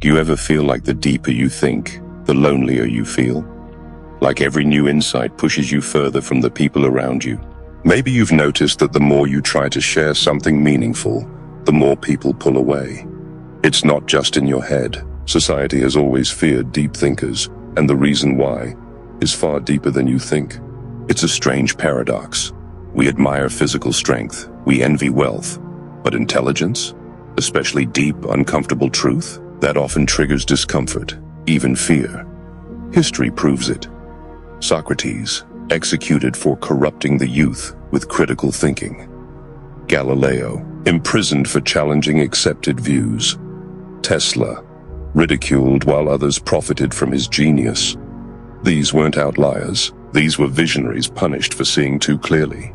Do you ever feel like the deeper you think, the lonelier you feel? Like every new insight pushes you further from the people around you? Maybe you've noticed that the more you try to share something meaningful, the more people pull away. It's not just in your head. Society has always feared deep thinkers, and the reason why is far deeper than you think. It's a strange paradox. We admire physical strength, we envy wealth, but intelligence, especially deep, uncomfortable truth, that often triggers discomfort, even fear. History proves it. Socrates, executed for corrupting the youth with critical thinking. Galileo, imprisoned for challenging accepted views. Tesla, ridiculed while others profited from his genius. These weren't outliers. These were visionaries punished for seeing too clearly.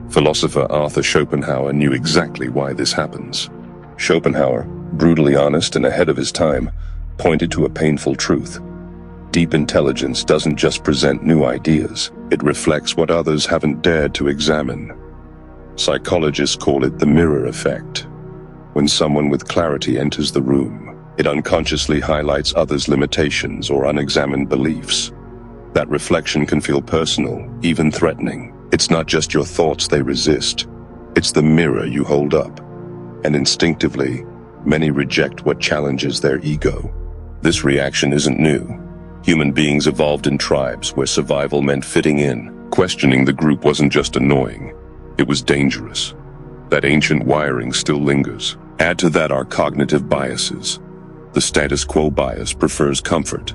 Philosopher Arthur Schopenhauer knew exactly why this happens. Schopenhauer, brutally honest and ahead of his time, pointed to a painful truth. Deep intelligence doesn't just present new ideas, it reflects what others haven't dared to examine. Psychologists call it the mirror effect. When someone with clarity enters the room, it unconsciously highlights others' limitations or unexamined beliefs. That reflection can feel personal, even threatening. It's not just your thoughts they resist, it's the mirror you hold up. And instinctively, many reject what challenges their ego. This reaction isn't new. Human beings evolved in tribes where survival meant fitting in. Questioning the group wasn't just annoying, it was dangerous. That ancient wiring still lingers. Add to that our cognitive biases. The status quo bias prefers comfort.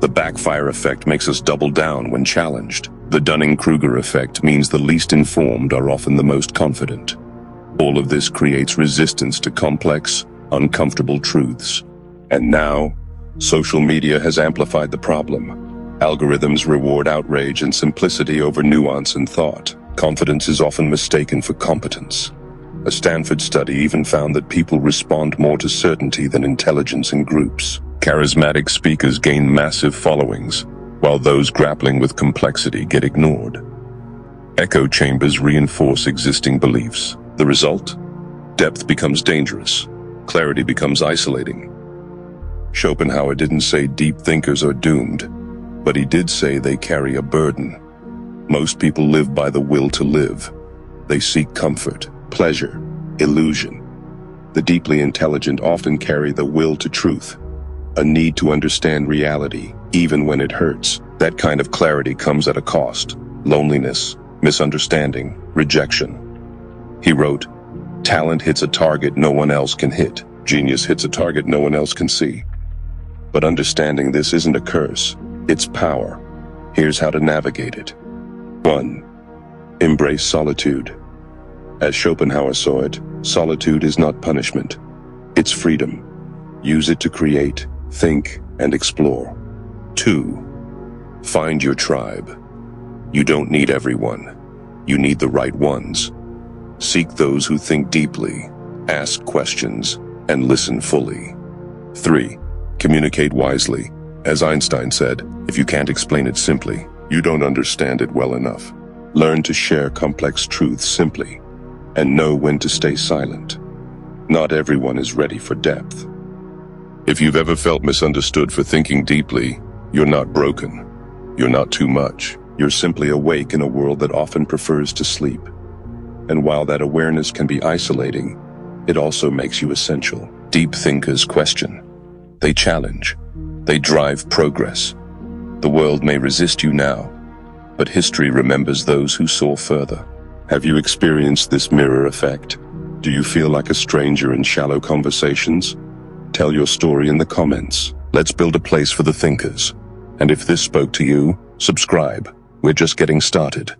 The backfire effect makes us double down when challenged. The Dunning-Kruger effect means the least informed are often the most confident. All of this creates resistance to complex, uncomfortable truths. And now, social media has amplified the problem. Algorithms reward outrage and simplicity over nuance and thought. Confidence is often mistaken for competence. A Stanford study even found that people respond more to certainty than intelligence in groups. Charismatic speakers gain massive followings, while those grappling with complexity get ignored. Echo chambers reinforce existing beliefs. The result? Depth becomes dangerous. Clarity becomes isolating. Schopenhauer didn't say deep thinkers are doomed, but he did say they carry a burden. Most people live by the will to live. They seek comfort, pleasure, illusion. The deeply intelligent often carry the will to truth, a need to understand reality, even when it hurts. That kind of clarity comes at a cost: loneliness, misunderstanding, rejection. He wrote, "Talent hits a target no one else can hit. Genius hits a target no one else can see." But understanding this isn't a curse, it's power. Here's how to navigate it. 1. Embrace solitude. As Schopenhauer saw it, solitude is not punishment. It's freedom. Use it to create, think, and explore. 2. Find your tribe. You don't need everyone. You need the right ones. Seek those who think deeply, ask questions, and listen fully. 3. Communicate wisely. As Einstein said, if you can't explain it simply, you don't understand it well enough. Learn to share complex truths simply, and know when to stay silent. Not everyone is ready for depth. If you've ever felt misunderstood for thinking deeply, you're not broken. You're not too much. You're simply awake in a world that often prefers to sleep. And while that awareness can be isolating, it also makes you essential. Deep thinkers question. They challenge. They drive progress. The world may resist you now, but history remembers those who saw further. Have you experienced this mirror effect? Do you feel like a stranger in shallow conversations? Tell your story in the comments. Let's build a place for the thinkers. And if this spoke to you, subscribe. We're just getting started.